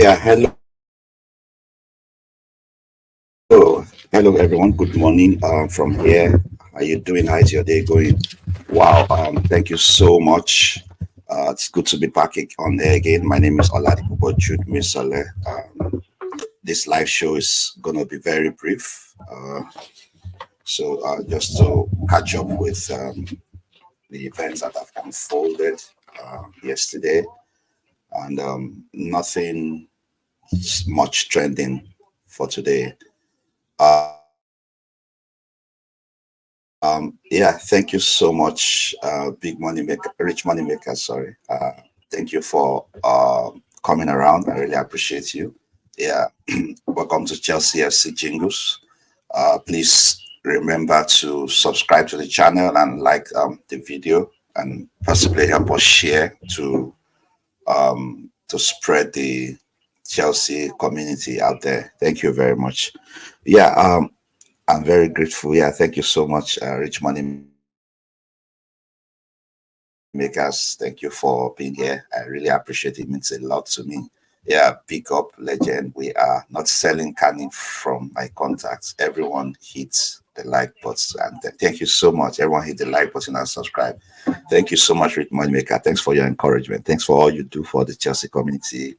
Yeah, hello everyone. Good morning from here. How you doing? How's your day going? Wow, thank you so much. It's good to be back on there again. My name is Oladipo Jude Misale. This live show is gonna be very brief. So just to catch up with the events that have unfolded yesterday, and nothing much trending for today. Yeah, thank you so much, big money maker, rich money maker. Sorry, thank you for coming around. I really appreciate you. Yeah, welcome to Chelsea FC Jingles. Please remember to subscribe to the channel and like the video, and possibly help us share to spread the Chelsea community out there. Thank you very much. Yeah, I'm very grateful. Yeah, thank you so much, Rich Money Makers. Thank you for being here. I really appreciate it. It means a lot to me. Yeah, pick up legend. We are not selling canning from my contacts. Everyone hits the like button. And thank you so much. Everyone hit the like button and subscribe. Thank you so much, Rich Moneymaker. Thanks for your encouragement. Thanks for all you do for the Chelsea community.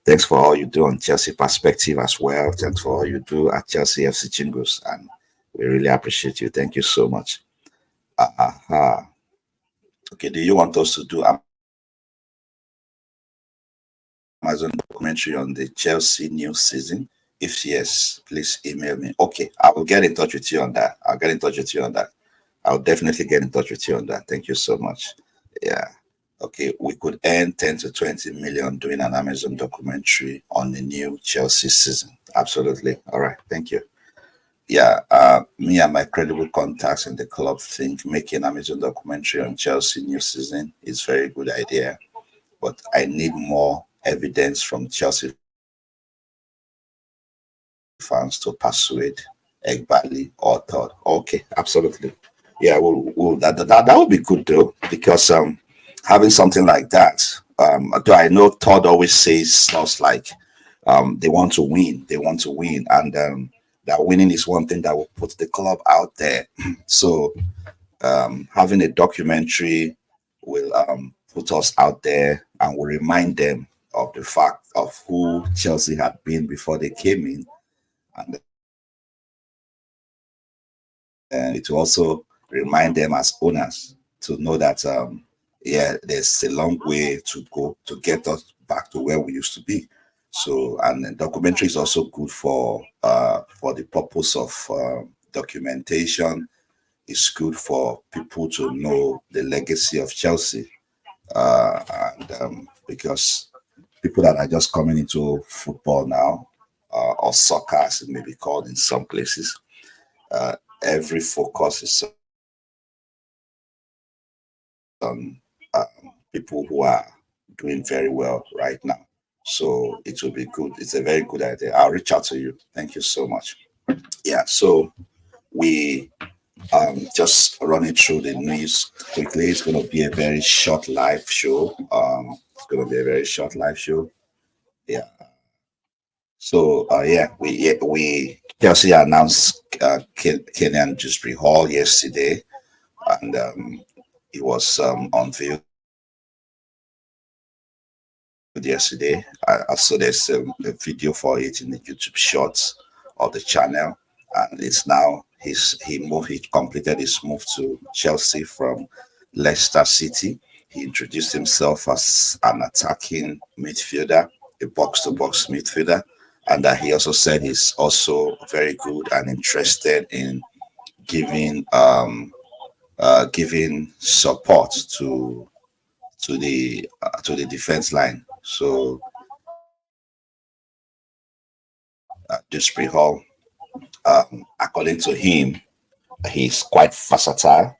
Thanks for all you do on Chelsea Perspective as well. Thanks for all you do at Chelsea FC Chingos. And we really appreciate you. Thank you so much. Uh, okay, do you want us to do Amazon documentary on the Chelsea new season? If yes, please email me. Okay, I will get in touch with you on that. I'll get in touch with you on that. I'll definitely get in touch with you on that. Thank you so much. Yeah. Okay, we could earn 10 to 20 million doing an Amazon documentary on the new Chelsea season. Absolutely. All right. Thank you. Yeah, me and my credible contacts in the club think making Amazon documentary on Chelsea new season is very good idea, but I need more evidence from Chelsea fans to persuade Egbali or Todd. Okay, absolutely. Yeah, that would be good though, because having something like that, though I know Todd always says stuff like they want to win, and that winning is one thing that will put the club out there. So having a documentary will put us out there and will remind them of the fact of who Chelsea had been before they came in, and it will also remind them as owners to know that yeah, there's a long way to go to get us back to where we used to be. So, and the documentary is also good for the purpose of documentation. It's good for people to know the legacy of Chelsea, and because people that are just coming into football now, or soccer as it may be called in some places, uh, every focus is on people who are doing very well right now. So it will be good. It's a very good idea. I'll reach out to you. Thank you so much. Yeah. So we just running through the news quickly. It's going to be a very short live show. It's going to be a very short live show. Yeah. So we Chelsea announced Kenyan Jusbury Hall yesterday, and it was unveiled yesterday. I saw there's a video for it in the YouTube shorts of the channel, and it's now he completed his move to Chelsea from Leicester City. He introduced himself as an attacking midfielder, a box to box midfielder, and that he also said he's also very good and interested in giving giving support to the defense line. So Dewsbury Hall, according to him, he's quite versatile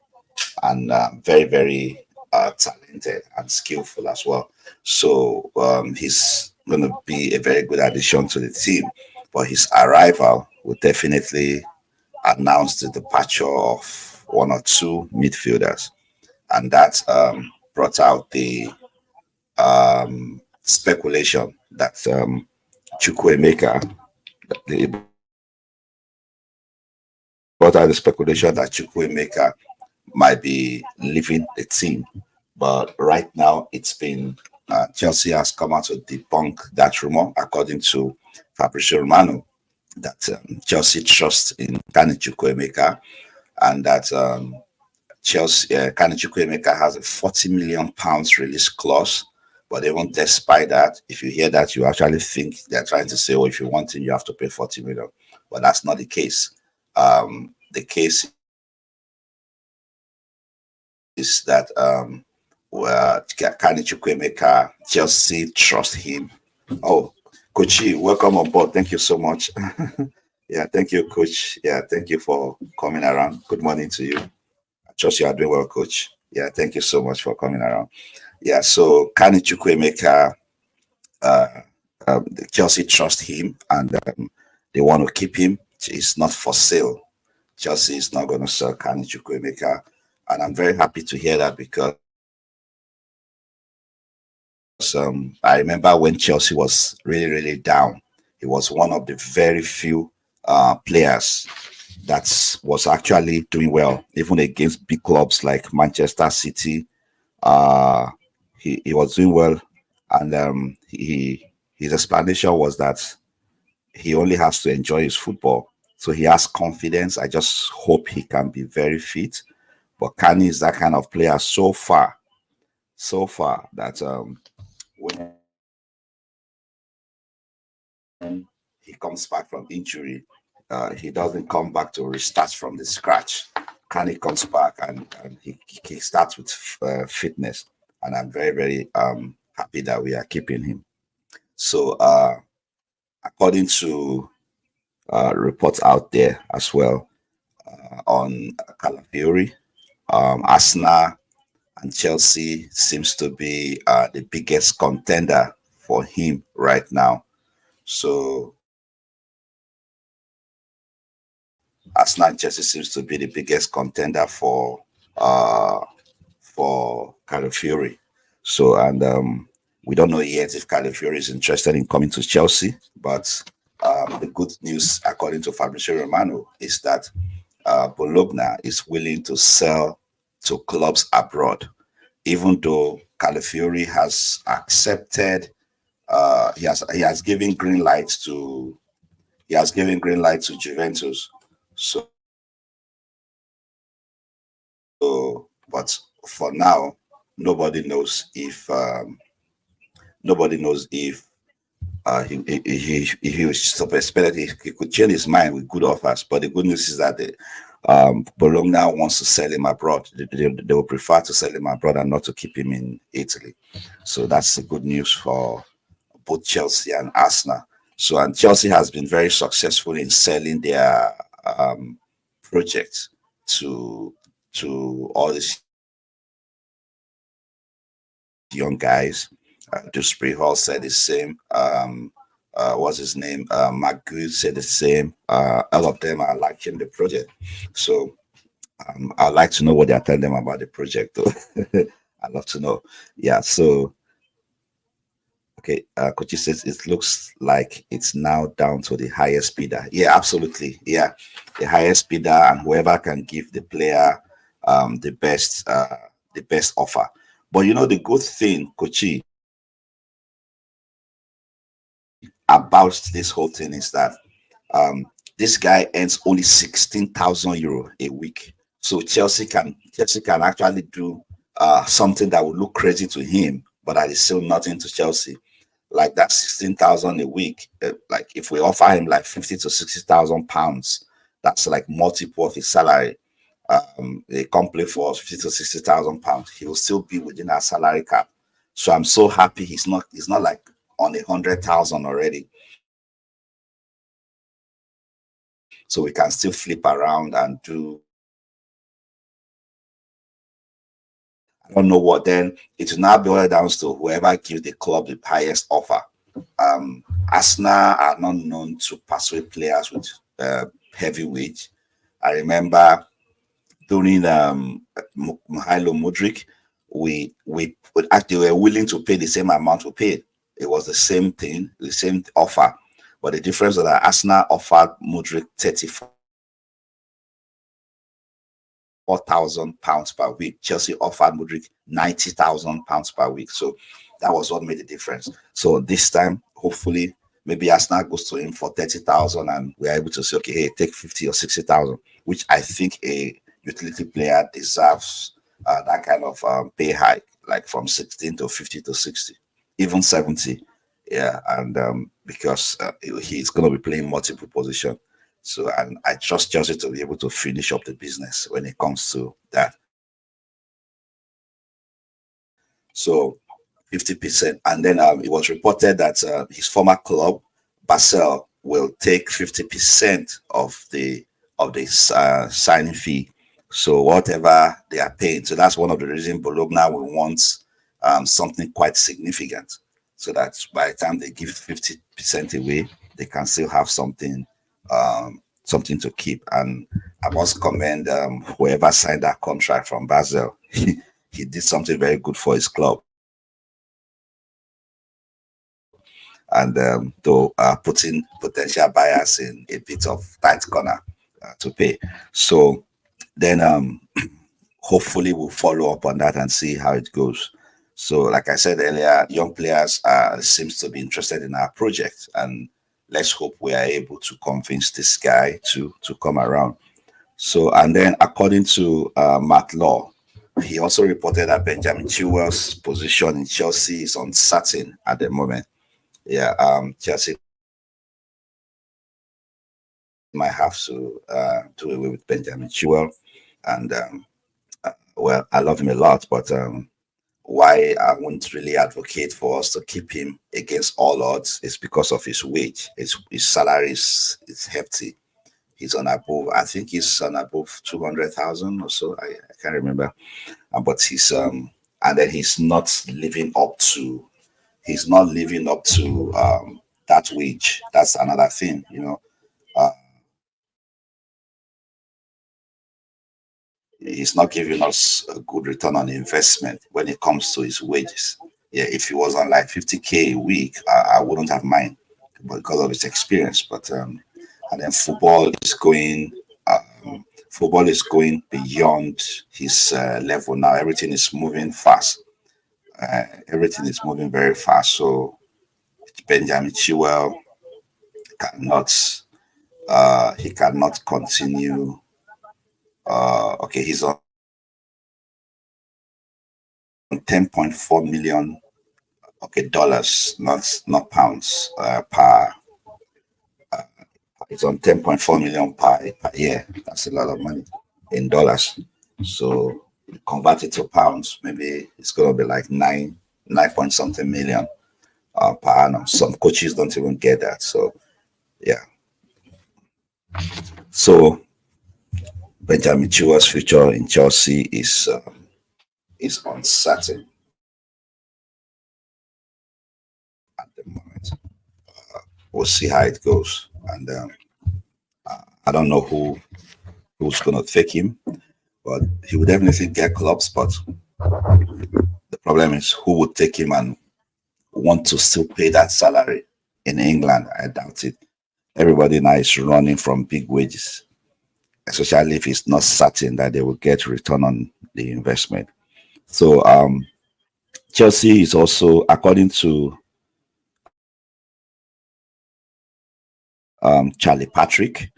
and very talented and skillful as well. So he's going to be a very good addition to the team. But his arrival will definitely announce the departure of one or two midfielders, and that brought out the speculation that Chukwuemeka. They brought out the speculation that Chukwuemeka might be leaving the team. But right now, it's been Chelsea has come out to debunk that rumor, according to Fabrizio Romano, that Chelsea trusts in Kane Chukwuemeka, and that Chelsea Kane Chukwuemeka has a £40 million release clause. But even despite that, if you hear that, you actually think they're trying to say, "Oh, if you want him, you have to pay 40 million." But that's not the case. The case is that Kane Chukwuemeka, Chelsea trust him. Oh, Kochi, welcome on board. Thank you so much. Yeah, thank you, Coach. Yeah, thank you for coming around. Good morning to you. I trust you are doing well, Coach. Yeah, thank you so much for coming around. Yeah, so Kane Chukwuemeka, uh, Chelsea trust him, and they want to keep him. It's not for sale. Chelsea is not going to sell Kane Chukwuemeka, and I'm very happy to hear that because I remember when Chelsea was really, really down. He was one of the very few players that was actually doing well, even against big clubs like Manchester City. Uh, he was doing well, and his explanation was that he only has to enjoy his football. So he has confidence. I just hope he can be very fit. But Kane is that kind of player so far that when he comes back from injury, he doesn't come back to restart from the scratch. Kane comes back and he starts with fitness. And I'm very, very happy that we are keeping him. So, according to reports out there as well on Calafiori, Arsenal and Chelsea seems to be the biggest contender for him right now. So Arsenal and Chelsea seems to be the biggest contender for Calafiori. So and we don't know yet if Calafiori is interested in coming to Chelsea, but the good news, according to Fabrizio Romano, is that Bologna is willing to sell to clubs abroad, even though Calafiori has accepted. He has given green lights to Juventus. So, but for now, nobody knows if he was suspected he could change his mind with good offers. But the good news is that Bologna wants to sell him abroad. They will prefer to sell him abroad and not to keep him in Italy. So that's the good news for both Chelsea and Arsenal. So and Chelsea has been very successful in selling their projects to all these young guys. Dewsbury Hall said the same. What's his name? Magu said the same. All of them are liking the project. So I'd like to know what they're telling them about the project, though. I'd love to know. Yeah. So, okay. Coach says it looks like it's now down to the highest bidder. Yeah, absolutely. Yeah, the highest bidder and whoever can give the player the best offer. But the good thing, Kochi, about this whole thing is that this guy earns only €16,000 a week. So Chelsea can actually do something that would look crazy to him, but that is still nothing to Chelsea. Like that 16,000 a week. Like if we offer him like 50 to 60,000 pounds, that's like multiple of his salary. A company for 50 to 60,000 pounds, he will still be within our salary cap. So I'm so happy he's not like on 100,000 already. So we can still flip around and do. I don't know what then. It will now boil down to whoever gives the club the highest offer. Arsenal are not known to persuade players with heavy wage. I remember during Mihailo Mudryk, they were willing to pay the same amount we paid. It was the same thing, the same offer. But the difference is that Arsenal offered Mudryk 34,000 pounds per week. Chelsea offered Mudryk 90,000 pounds per week. So that was what made the difference. So this time, hopefully, maybe Arsenal goes to him for 30,000 and we're able to say, okay, hey, take 50 or 60,000, which I think a utility player deserves that kind of pay hike, like from 16 to 50 to 60, even 70. Yeah, and because he's going to be playing multiple positions. So, and I trust Chelsea to be able to finish up the business when it comes to that. So, 50%. And then it was reported that his former club, Basel, will take 50% of the signing fee. So whatever they are paying. So that's one of the reasons Bologna will want something quite significant. So that by the time they give 50% away, they can still have something to keep. And I must commend whoever signed that contract from Basel. He did something very good for his club. And to putting potential buyers in a bit of tight corner to pay. So then hopefully we'll follow up on that and see how it goes. So like I said earlier, young players seems to be interested in our project, and let's hope we are able to convince this guy to come around. So, and then according to Matt Law, he also reported that Benjamin Chilwell's position in Chelsea is uncertain at the moment. Yeah, Chelsea might have to do away with Benjamin Chilwell, and well, I love him a lot, but why I won't really advocate for us to keep him against all odds is because of his wage. His salary is hefty. He's on above, I think he's on above 200,000 or so. I can't remember, but he's and then he's not living up to that wage. That's another thing, you know. Uh, he's not giving us a good return on investment when it comes to his wages. Yeah, if he was on like 50K a week, I wouldn't have mind because of his experience. But and then football is going beyond his level now. Everything is moving fast. Everything is moving very fast. So Benjamin Chilwell cannot he cannot continue. Okay, he's on 10.4 million, okay, dollars, not pounds, per. It's on 10.4 million per year. That's a lot of money in dollars. So convert it to pounds, maybe it's gonna be like nine point something million per annum. Some coaches don't even get that. So yeah. So Benjamin Chilwell's future in Chelsea is uncertain at the moment. We'll see how it goes, and I don't know who's gonna take him, but he will definitely get clubs. But the problem is who would take him and want to still pay that salary in England. I doubt it. Everybody now is running from big wages, especially if it's not certain that they will get return on the investment. So Chelsea is also, according to Charlie Patrick,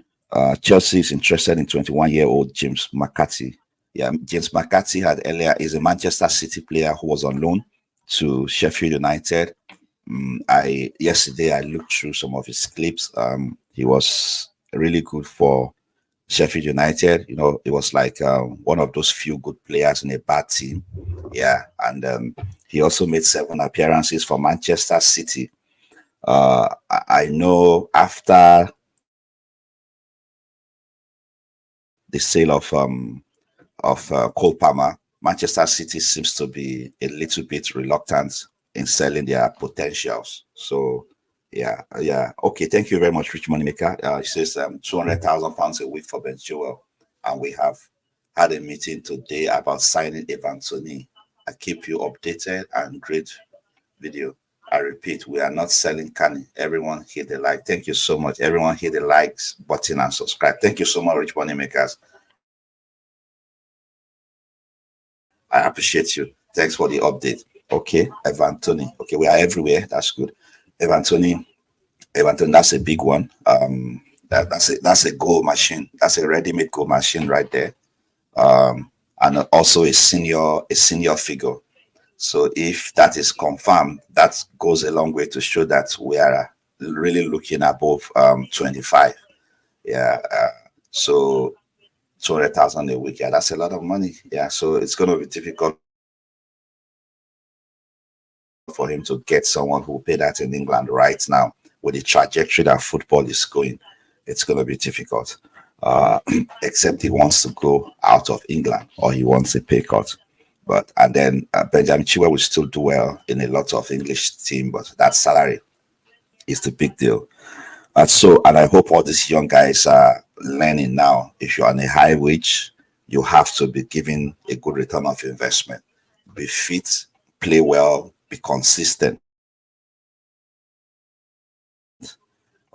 Chelsea is interested in 21-year-old James McCarthy. Yeah, James McCarthy had earlier is a Manchester City player who was on loan to Sheffield United. I yesterday I looked through some of his clips. He was really good for Sheffield United. You know, it was like one of those few good players in a bad team. Yeah, and he also made 7 appearances for Manchester City. I know after the sale of Cole Palmer, Manchester City seems to be a little bit reluctant in selling their potentials. So, yeah, yeah. Okay, thank you very much, Rich Moneymaker. He says £200,000 a week for Ben Chilwell, and we have had a meeting today about signing Evan Tony. I keep you updated and great video. I repeat, we are not selling candy. Everyone hit the like. Thank you so much. Everyone hit the likes button and subscribe. Thank you so much, Rich Money Makers. I appreciate you. Thanks for the update. Okay, Evan Tony. Okay, we are everywhere. That's good. Evan Tony, Evan Tony, that's a big one. That's a goal machine. That's a ready-made goal machine right there. And also a senior figure. So if that is confirmed, that goes a long way to show that we are really looking above 25. Yeah. So 200,000 a week. Yeah, that's a lot of money. Yeah. So it's going to be difficult for him to get someone who will pay that in England right now with the trajectory that football is going. It's going to be difficult. Uh, except he wants to go out of England or he wants a pay cut. But and then Benjamin Chilwell will still do well in a lot of English team, but that salary is the big deal. And I hope all these young guys are learning now. If you're on a high wage, you have to be given a good return of investment. Be fit, play well, be consistent.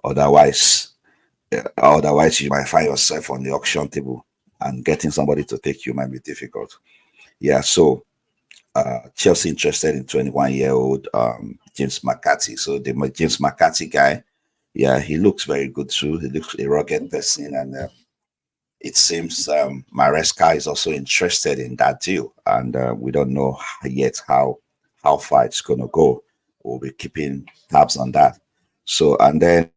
Otherwise, otherwise you might find yourself on the auction table, and getting somebody to take you might be difficult. Yeah. So Chelsea interested in 21-year-old James McCarthy. So the James McCarthy guy, yeah, he looks very good too. He looks a rugged person, and it seems Maresca is also interested in that deal, and we don't know yet how far it's going to go. We'll be keeping tabs on that. So, and then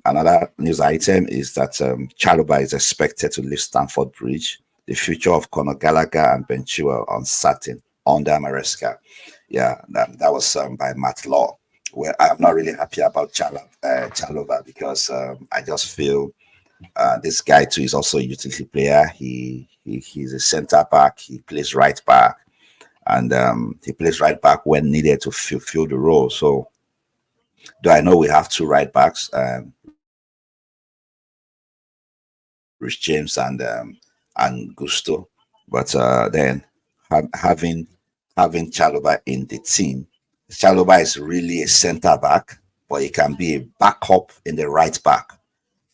another news item is that Chaluba is expected to leave Stamford Bridge. The future of Conor Gallagher and Ben Chilwell uncertain under Maresca. Yeah, that was by Matt Law. Well, I'm not really happy about Chalova because I just feel this guy too is also a utility player. He's a centre back. He plays right back, and he plays right back when needed to fill the role. So, do I know we have two right backs? Rich James and Gusto. But then having Chalobah in the team, Chalobah is really a centre back, but he can be a backup in the right back.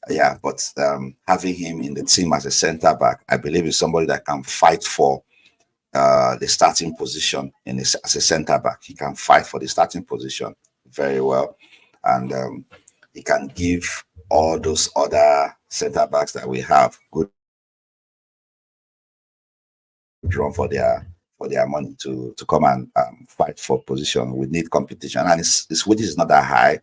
Yeah, but having him in the team as a centre back, I believe is somebody that can fight for the starting position as a centre back. He can fight for the starting position very well, and he can give all those other centre backs that we have good run for their money to come and fight for position. We need competition, and his wages is not that high,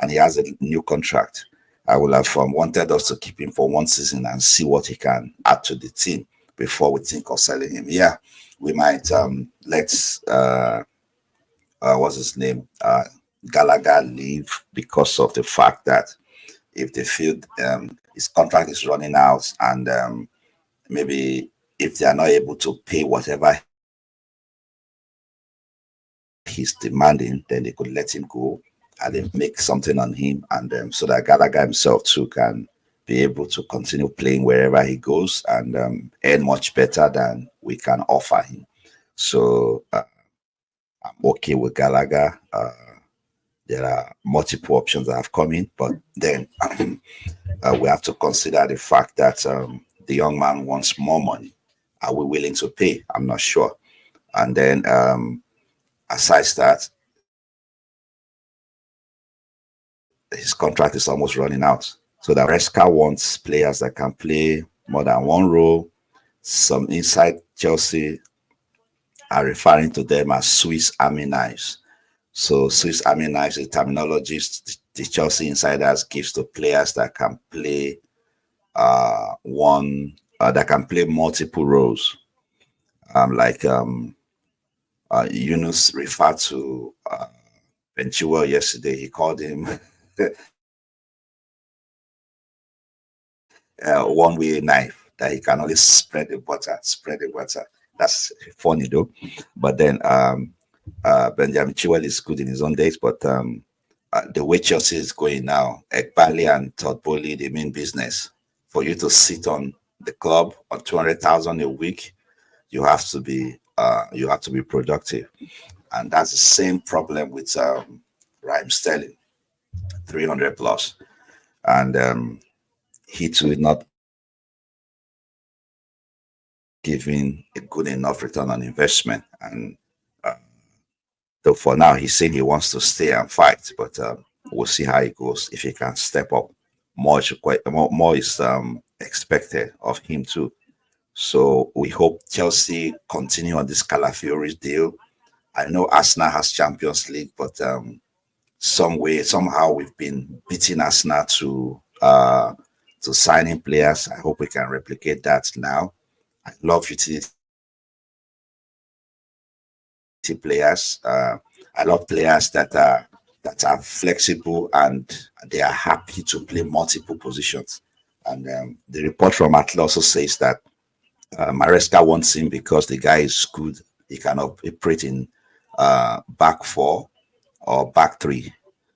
and he has a new contract. I would have wanted us to keep him for one season and see what he can add to the team before we think of selling him. Yeah, we might let's what's his name Gallagher leave because of the fact that if they feel his contract is running out, and maybe if they are not able to pay whatever he's demanding, then they could let him go and then make something on him, and so that Gallagher himself too can be able to continue playing wherever he goes and earn much better than we can offer him. So I'm okay with Gallagher. There are multiple options that have come in, but then we have to consider the fact that the young man wants more money. Are we willing to pay? I'm not sure. And then aside that, his contract is almost running out. So the Resca wants players that can play more than one role. Some inside Chelsea are referring to them as Swiss Army knives. So Swiss Army knives is terminology the Chelsea insiders gives to players that can play that can play multiple roles. Like Yunus referred to Ben Chilwell yesterday. He called him one-way knife that he can only spread the butter, spread the butter. That's funny though. But then Benjamin Chilwell is good in his own days, but the way Chelsea is going now, Ekbali and Todd Bowley, they mean business. For you to sit on the club on 200,000 a week, you have to be you have to be productive, and that's the same problem with Raheem Sterling, 300 plus, and he too is not giving a good enough return on investment. And uh, though for now he's saying he wants to stay and fight, but we'll see how it goes. If he can step up, more is expected of him too. So we hope Chelsea continue on this Calafiori deal. I know Arsenal has Champions League, but somehow we've been beating Arsenal to signing players. I hope we can replicate that now. I love utility players. I love players that are flexible and they are happy to play multiple positions. And the report from Atte also says that Maresca wants him because the guy is good. He can operate in back four or back three.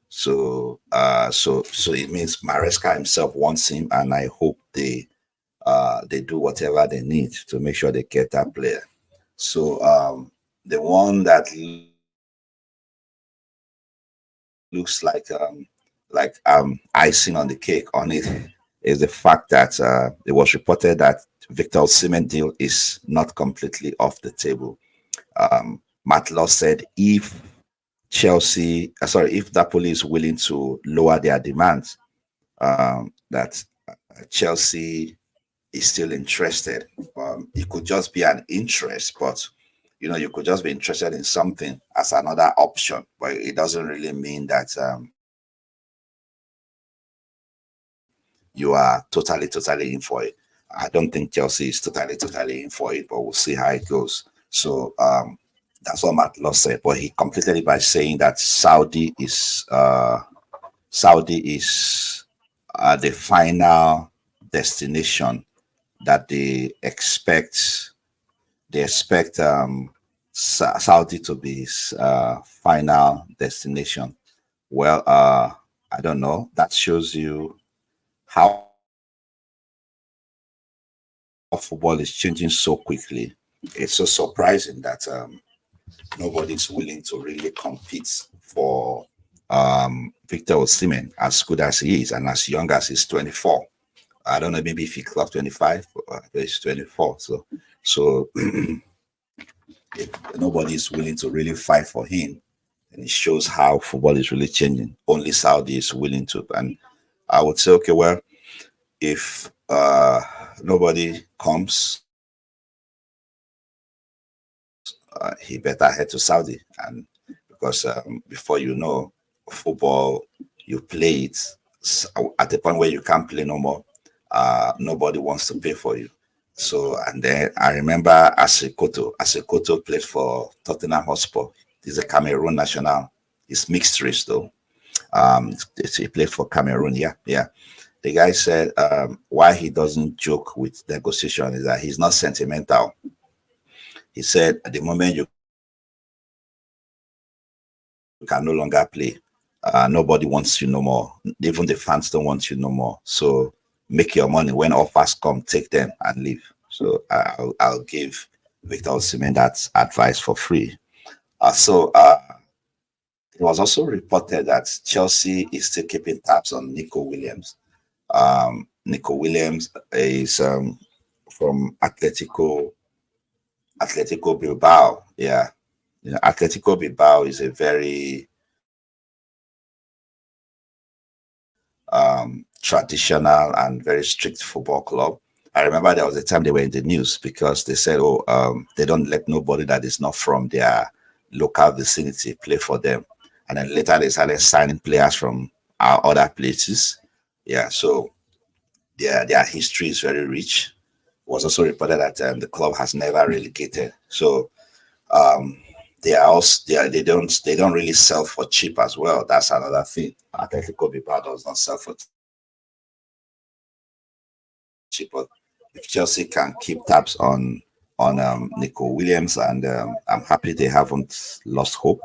So it means Maresca himself wants him, and I hope they do whatever they need to make sure they get that player. So the one that looks like icing on the cake on it is the fact that it was reported that Victor Oshimhen deal is not completely off the table. Matt Law said if if Napoli is willing to lower their demands, that Chelsea is still interested. It could just be an interest, but you could just be interested in something as another option, but it doesn't really mean that you are totally in for it. I don't think Chelsea is totally in for it, but we'll see how it goes. So that's what Matt Law said, but he completed it by saying that Saudi is the final destination that they expect. They expect Saudi to be his final destination. Well, I don't know. That shows you how football is changing so quickly. It's so surprising that nobody's willing to really compete for Victor Osimhen, as good as he is and as young as he's 24. I don't know, maybe if he clocked 25, but he's 24. So if nobody's willing to really fight for him, and it shows how football is really changing. Only Saudi is willing to. And I would say, okay, well, if nobody comes, he better head to Saudi. And because before you know, football, you play it at the point where you can't play no more. Nobody wants to pay for you. So, and then I remember Asekoto played for Tottenham Hotspur. He's a Cameroon national. He's mixed race though. He played for Cameroon. Yeah. The guy said why he doesn't joke with negotiation is that he's not sentimental. He said at the moment you can no longer play, nobody wants you no more. Even the fans don't want you no more. So make your money. When offers come, take them and leave. So I'll give Victor Osimhen that advice for free. It was also reported that Chelsea is still keeping tabs on Nico Williams. Nico Williams is from Atletico Bilbao. Yeah, Atletico Bilbao is a very traditional and very strict football club. I remember there was a time they were in the news because they said, they don't let nobody that is not from their local vicinity play for them. And then later they started signing players from other places. Yeah, so their history is very rich. It was also reported that the club has never relegated. So they don't really sell for cheap as well. That's another thing. Atletico Bilbao does not sell for cheap. But if Chelsea can keep tabs on Nico Williams, and I'm happy they haven't lost hope.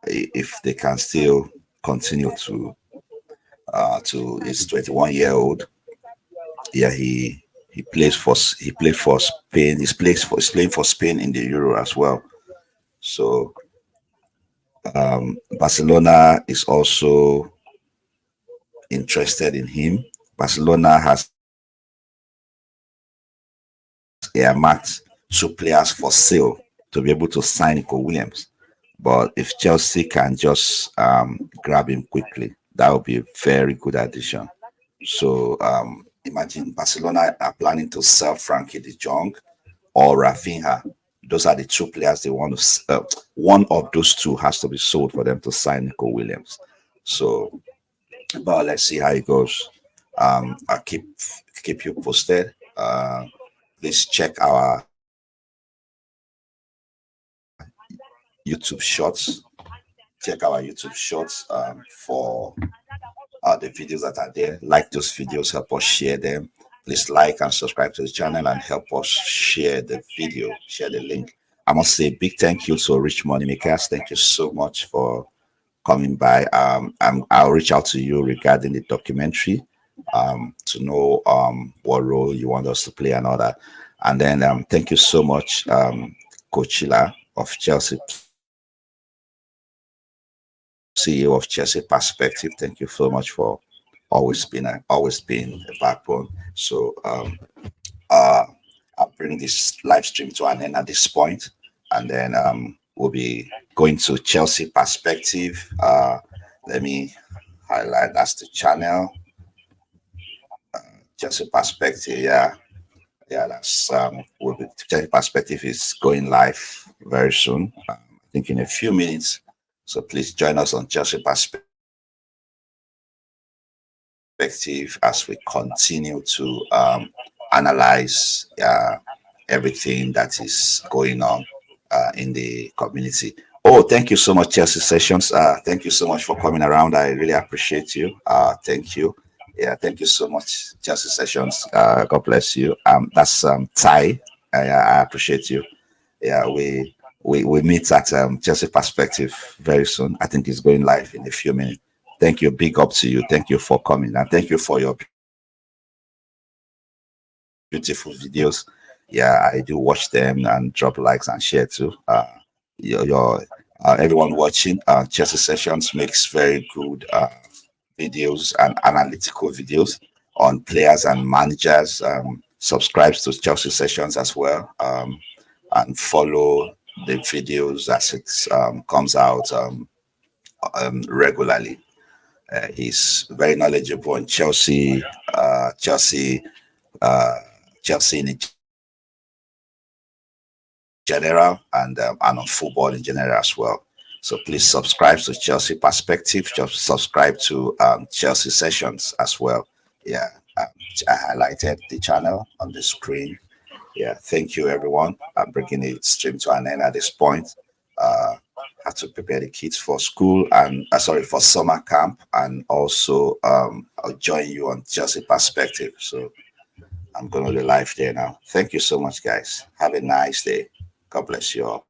If they can still continue to he's 21-year-old. Yeah, he He played for Spain. He's playing for Spain in the Euro as well. So Barcelona is also interested in him. Barcelona has earmarked two players for sale to be able to sign Nico Williams. But if Chelsea can just grab him quickly, that would be a very good addition. So imagine Barcelona are planning to sell Frankie de Jong or Rafinha. Those are the two players they want to. One of those two has to be sold for them to sign Nico Williams. So, but let's see how it goes. I'll keep you posted. Please check our YouTube shorts. Check our YouTube shorts for the videos that are there. Like those videos, help us share them. Please like and subscribe to the channel and help us share the video, share the link. I must say a big thank you to Rich Moneymakers. Thank you so much for coming by. I'll reach out to you regarding the documentary to know what role you want us to play and all that. And then thank you so much, Coach Chila of Chelsea, CEO of Chelsea Perspective. Thank you so much for always being a backbone. So I'll bring this live stream to an end at this point, and then we'll be going to Chelsea Perspective. Let me highlight that's the channel. Chelsea Perspective, yeah, that's will be Chelsea Perspective is going live very soon. I think in a few minutes. So please join us on Chelsea Perspective as we continue to analyze everything that is going on in the community. Oh, thank you so much, Chelsea Sessions. Thank you so much for coming around. I really appreciate you. Thank you. Yeah, thank you so much, Chelsea Sessions. God bless you. That's Ty. I appreciate you. Yeah, we meet at Chelsea Perspective very soon. I think it's going live in a few minutes. Thank you. Big up to you. Thank you for coming, and thank you for your beautiful videos. Yeah, I do watch them and drop likes and share too. Your everyone watching Chelsea Sessions makes very good videos and analytical videos on players and managers. Subscribes to Chelsea Sessions as well, and follow the videos as it comes out regularly. He's very knowledgeable on Chelsea, Chelsea in general, and on football in general as well. So please subscribe to Chelsea Perspective. Just subscribe to Chelsea Sessions as well. Yeah, I highlighted the channel on the screen. Yeah, thank you everyone. I'm bringing the stream to an end at this point. Have to prepare the kids for school and for summer camp, and also I'll join you on Chelsea Perspective. So I'm going to be live there now. Thank you so much, guys. Have a nice day. God bless you all.